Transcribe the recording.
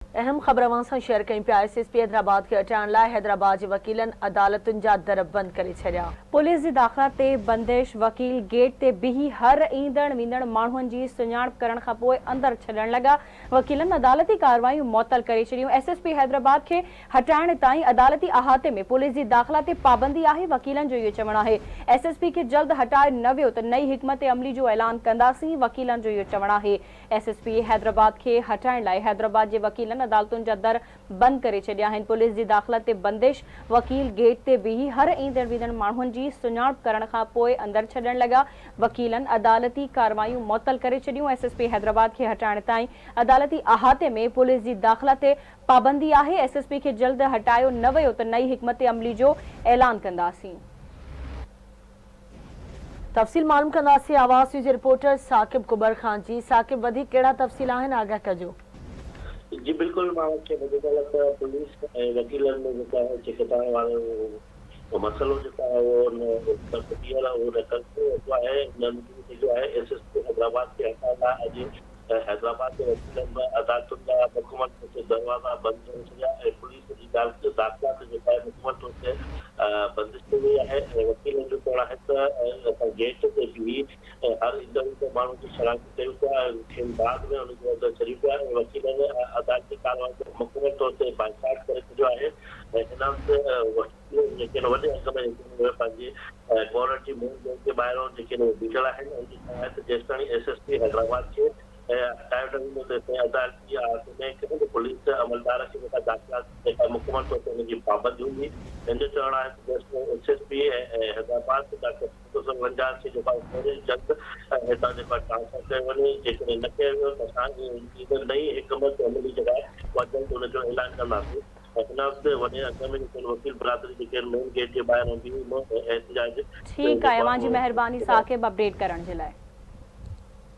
अहम ख़बर अवां शेयर कई पिया। SSP हैदराबाद के हटाइण लाइ हैदराबाद के वकीलन अदालतुनि जा दर बंद करे छॾिया। पुलिस जी दाख़िला ते बंदिश, वकील गेट ते बीही हर ईंदड़ वींदड़ माण्हुनि जी सुञाणप करण खां पोइ अंदर छॾण लॻा। वकीलनि अदालती कार्रवायूं मुअतल करे छॾियूं। SSP हैदराबाद के हटाइण ताईं अदालती अहाते में पुलिस जी दाख़िला ते पाबंदी आहे। वकीलनि जो इहो चवणु आहे। SSP के जल्द हटाए न वियो त नई हिकमत अमली जो ऐलान कंदासीं। वकीलनि जो इहो चवणु आहे। SSP हैदराबाद के हटाइण लाइ हैदराबाद जे वकीलनि अदालतुनि जा दर बंद करे छॾिया आहिनि। पुलिस जी दाख़िला ते बंदिश, वकील गेट ते बीही हर ईंदड़ वींदड़ माण्हुनि जी सुञाणप करण खां पोइ अंदर छॾण लॻा। वकीलनि अदालती कार्रवायूं मुअतल करे छॾियूं। SSP हैदराबाद खे हटाइण ताईं अदालती अहाते में पुलिस जी दाख़िला ते पाबंदी आहे। SSP खे जल्द हटायो न वियो त नई हिकमत अमली जो ऐलान कंदासीं। तफ़सील मालूम कंदासीं आवाज़ न्यूज़ रिपोर्टर साकिब कुबर खान जी। साकिब, वधीक कहिड़ा तफ़सील आहिनि, आगाह कजो। जी बिल्कुल, पुलिस वकीलनि में जेका है चिकताइण वारो मसलो जेका है वो है SSP हैदराबाद के हटाइण लाइ अॼु हैदराबाद के वकीलनि अदालतुनि जा मुकमल तौर ते दरवाज़ा बंद करे छॾिया ऐं पुलिस जी दाख़िला ते जेका है मुकमल तौर ते बंदिश कई वई आहे। वकीलनि जो चवणु आहे त असां गेट ते बीही हर ईंदड़ माण्हू जी शनाख्त कयूं पिया ऐं बाद में उनखे अंदरि छॾियूं पिया ऐं वकीलनि अदालती कार्रवाई खे मुकमल तौर ते बाइकाट करे छॾियो आहे। ऐं हिन वक़्तु जेके वॾे अघ में पंहिंजी कोर्ट जी मुंहुं जे ॿाहिरां जेके बीठल आहिनि उनजी शिकायत जेसिताईं SSP हैदराबाद खे हटायो न वेंदो तेसिताईं अदालती अहाते में कंहिं बि पुलिस अमलदार खे जेका दाख़िला जेका मुकमल तौर ते उनजी पाबंदी हूंदी। हिन जो चवणु आहे त जेसिताईं SSP हैदराबाद डॉक्टर वंजाज खे जेका जल्द हितां जेका ट्रांसफर कयो वञे। जेकॾहिं न कयो वियो त असां नई हिकमत अमली जेका आहे उहा जल्द हुनजो ऐलान कंदासीं। हिन वक़्तु वॾे अघ में जेके वकील बिरादरी जेके मेन गेट जे ॿाहिरां बि एहतिजाज। ठीकु आहे, अवां जी महिरबानी साकिब अपडेट करण जे लाइ।